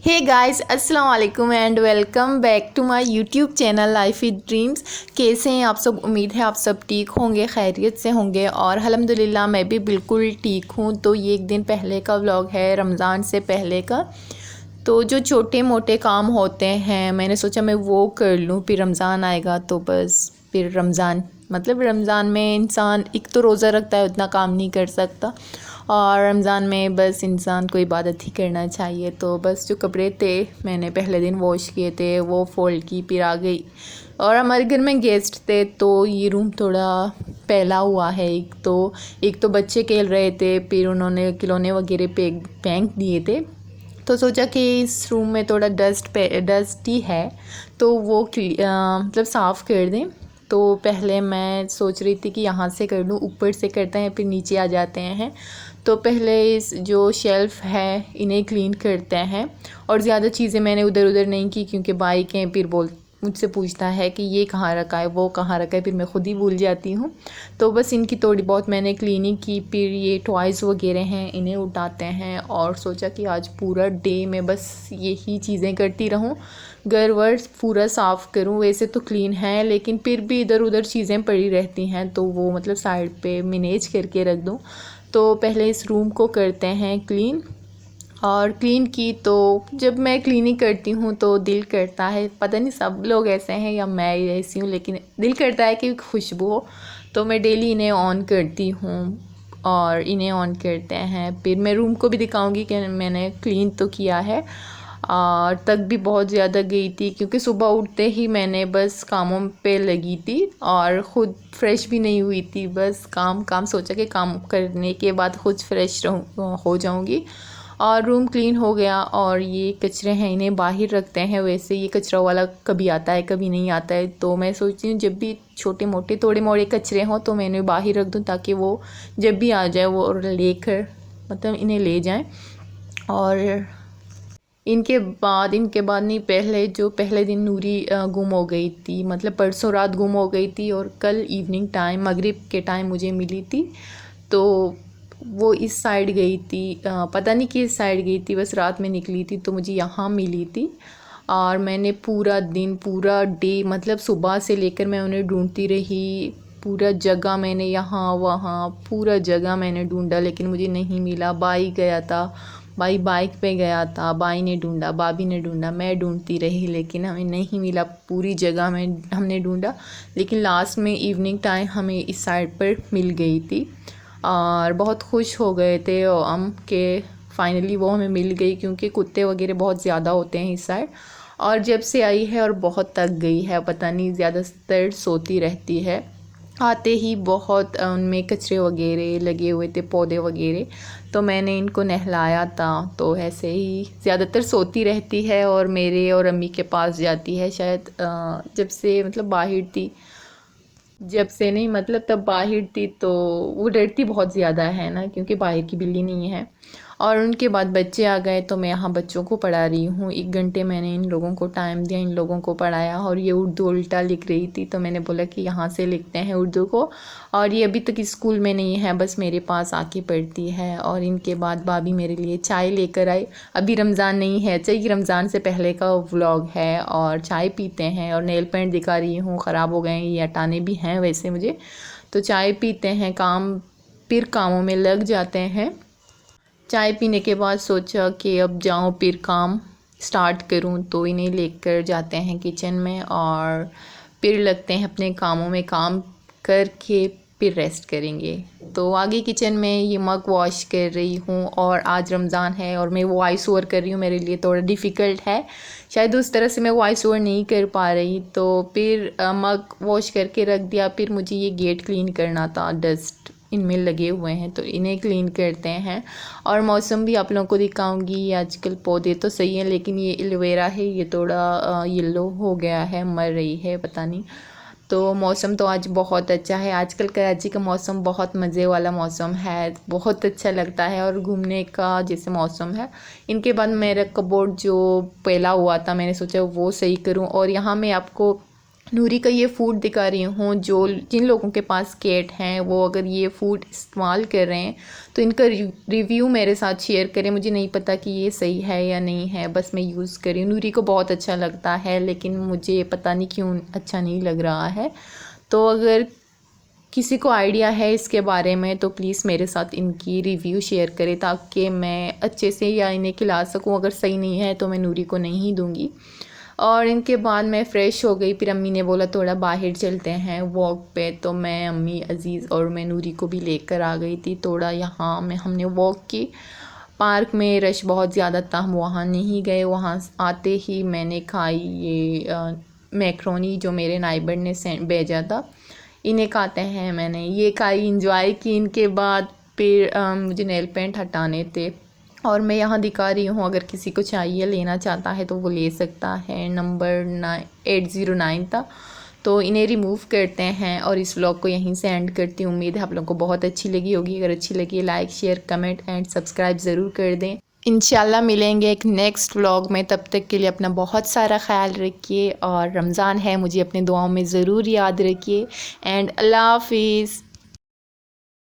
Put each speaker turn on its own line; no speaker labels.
हे guys, अस्सलाम वालेकुम and welcome back to my YouTube channel Life with Dreams. कैसे हैं आप सब? उम्मीद है आप सब ठीक होंगे, खैरियत से होंगे और अल्हम्दुलिल्लाह मैं भी बिल्कुल ठीक हूँ। तो ये एक दिन पहले का व्लॉग है, रमज़ान से पहले का। तो जो छोटे मोटे काम होते हैं मैंने सोचा मैं वो कर लूँ, फिर रमज़ान आएगा तो बस फिर रमज़ान में इंसान एक तो रोज़ा रखता है, उतना काम नहीं कर सकता और रमज़ान में बस इंसान को इबादत ही करना चाहिए। तो बस जो कपड़े थे मैंने पहले दिन वॉश किए थे वो फ़ोल्ड की, फिर आ गई। और हमारे घर में गेस्ट थे तो ये रूम थोड़ा फैला हुआ है। एक तो बच्चे खेल रहे थे, फिर उन्होंने खिलौने वगैरह फेंक दिए थे। तो सोचा कि इस रूम में थोड़ा डस्ट ही है तो वो मतलब साफ़ कर दें। तो पहले मैं सोच रही थी कि यहाँ से कर लूँ, ऊपर से करते हैं फिर नीचे आ जाते हैं। तो पहले इस जो शेल्फ़ है इन्हें क्लीन करते हैं। और ज़्यादा चीज़ें मैंने उधर उधर नहीं की क्योंकि बाइक हैं, फिर मुझसे पूछता है कि ये कहाँ रखा है, वो कहाँ रखा है, फिर मैं ख़ुद ही भूल जाती हूँ। तो बस इनकी थोड़ी बहुत मैंने क्लीनिंग की। फिर ये टॉयज़ वगैरह हैं इन्हें उठाते हैं और सोचा कि आज पूरा डे मैं बस यही चीज़ें करती रहूँ, घर वर पूरा साफ़ करूँ। वैसे तो क्लीन है लेकिन फिर भी इधर उधर चीज़ें पड़ी रहती हैं तो वो मतलब साइड पे मैनेज करके रख दूँ। तो पहले इस रूम को करते हैं क्लीन। और क्लीन की तो जब मैं क्लीनिंग करती हूँ तो दिल करता है, पता नहीं सब लोग ऐसे हैं या मैं ही ऐसी हूँ, लेकिन दिल करता है कि खुशबू हो। तो मैं डेली इन्हें ऑन करती हूँ और इन्हें ऑन करते हैं। फिर मैं रूम को भी दिखाऊंगी कि मैंने क्लीन तो किया है। और तक भी बहुत ज़्यादा गई थी क्योंकि सुबह उठते ही मैंने बस कामों पे लगी थी और ख़ुद फ्रेश भी नहीं हुई थी। बस काम सोचा कि काम करने के बाद खुद फ्रेश हो जाऊंगी। और रूम क्लीन हो गया और ये कचरे हैं इन्हें बाहर रखते हैं। वैसे ये कचरा वाला कभी आता है कभी नहीं आता है, तो मैं सोचती हूँ जब भी छोटे मोटे थोड़े मोड़े कचरे हों तो मैं इन्हें बाहर रख दूँ ताकि वो जब भी आ जाए वो लेकर मतलब इन्हें ले जाएं। और इनके बाद नहीं, पहले दिन नूरी गुम हो गई थी, मतलब परसों रात गुम हो गई थी और कल इवनिंग टाइम मगरिब के टाइम मुझे मिली थी। तो वो इस साइड गई थी, पता नहीं किस साइड गई थी, बस रात में निकली थी तो मुझे यहाँ मिली थी। और मैंने पूरा दिन पूरा डे मतलब सुबह से लेकर मैं उन्हें ढूंढती रही। पूरा जगह मैंने यहाँ वहाँ पूरा जगह मैंने ढूंढा लेकिन मुझे नहीं मिला। भाई गया था, भाई बाइक पे गया था, भाई ने ढूंढा, भाभी ने ढूंढा, मैं ढूंढती रही लेकिन हमें नहीं मिला। पूरी जगह में हमने ढूंढा लेकिन लास्ट में इवनिंग टाइम हमें इस साइड पर मिल गई थी। और बहुत खुश हो गए थे हम कि फ़ाइनली वो हमें मिल गई क्योंकि कुत्ते वगैरह बहुत ज़्यादा होते हैं इस साइड। और जब से आई है और बहुत थक गई है, पता नहीं ज़्यादातर सोती रहती है। आते ही बहुत उनमें कचरे वगैरह लगे हुए थे, पौधे वगैरह, तो मैंने इनको नहलाया था। तो ऐसे ही ज़्यादातर सोती रहती है और मेरे और अम्मी के पास जाती है। शायद जब से मतलब बाहर थी, जब से नहीं मतलब तब बाहर थी तो वो डरती बहुत ज़्यादा है ना क्योंकि बाहर की बिल्ली नहीं है। और उनके बाद बच्चे आ गए तो मैं यहाँ बच्चों को पढ़ा रही हूँ। 1 घंटे मैंने इन लोगों को टाइम दिया, इन लोगों को पढ़ाया। और ये उर्दू उल्टा लिख रही थी तो मैंने बोला कि यहाँ से लिखते हैं उर्दू को। और ये अभी तक स्कूल में नहीं है, बस मेरे पास आके पढ़ती है। और इनके बाद भाभी मेरे लिए चाय लेकर आई। अभी रमज़ान नहीं है, चाहिए रमज़ान से पहले का व्लॉग है। और चाय पीते हैं और नेल पेंट दिखा रही हूँ, ख़राब हो गए हैं, ये हटाने भी हैं वैसे मुझे। तो चाय पीते हैं, फिर कामों में लग जाते हैं। चाय पीने के बाद सोचा कि अब जाऊं फिर काम स्टार्ट करूं। तो इन्हें लेकर जाते हैं किचन में और फिर लगते हैं अपने कामों में, काम करके फिर रेस्ट करेंगे। तो आगे किचन में ये मग वॉश कर रही हूँ और आज रमज़ान है और मैं वॉइस ओवर कर रही हूँ, मेरे लिए थोड़ा डिफ़िकल्ट है, शायद उस तरह से मैं वॉइस ओवर नहीं कर पा रही। तो फिर मग वॉश करके रख दिया। फिर मुझे ये गेट क्लीन करना था, डस्ट इनमें लगे हुए हैं तो इन्हें क्लीन करते हैं। और मौसम भी आप लोगों को दिखाऊंगी। आजकल पौधे तो सही हैं लेकिन ये एलोवेरा है ये थोड़ा येलो हो गया है, मर रही है, पता नहीं। तो मौसम तो आज बहुत अच्छा है। आजकल कराची का मौसम बहुत मज़े वाला मौसम है, बहुत अच्छा लगता है और घूमने का जैसे मौसम है। इनके बाद मेरा कबोर्ड जो फैला हुआ था मैंने सोचा वो सही करूं। और यहाँ मैं आपको नूरी का ये फूड दिखा रही हूँ। जो जिन लोगों के पास कैट हैं वो अगर ये फूड इस्तेमाल कर रहे हैं तो इनका रिव्यू मेरे साथ शेयर करें। मुझे नहीं पता कि ये सही है या नहीं है, बस मैं यूज़ कर रही हूँ। नूरी को बहुत अच्छा लगता है लेकिन मुझे पता नहीं क्यों अच्छा नहीं लग रहा है। तो अगर किसी को आइडिया है इसके बारे में तो प्लीज़ मेरे साथ इनकी रिव्यू शेयर करें ताकि मैं अच्छे से या इन्हें खिला सकूं। अगर सही नहीं है तो मैं नूरी को नहीं दूंगी। और इनके बाद मैं फ़्रेश हो गई। फिर अम्मी ने बोला थोड़ा बाहर चलते हैं वॉक पे, तो मैं, अम्मी, अज़ीज़ और मैं नूरी को भी लेकर आ गई थी। थोड़ा यहाँ में हमने वॉक की। पार्क में रश बहुत ज़्यादा था, हम वहाँ नहीं गए। वहाँ आते ही मैंने खाई ये मैक्रोनी जो मेरे नाइबर ने भेजा था। इन्हें खाते हैं, मैंने ये खाई, इंजॉय की। इनके बाद फिर मुझे नेल पेंट हटाने थे और मैं यहाँ दिखा रही हूँ। अगर किसी को चाहिए, लेना चाहता है तो वो ले सकता है। नंबर 809 था। तो इन्हें रिमूव करते हैं और इस व्लॉग को यहीं से एंड करती हूँ। उम्मीद है आप लोगों को बहुत अच्छी लगी होगी। अगर अच्छी लगी like, share, comment and subscribe ज़रूर कर दें। इंशाल्लाह मिलेंगे एक नेक्स्ट व्लॉग में। तब तक के लिए अपना बहुत सारा ख्याल रखिए और रमज़ान है, मुझे अपने दुआओं में ज़रूर याद रखिए। एंड अल्लाह हाफिज़।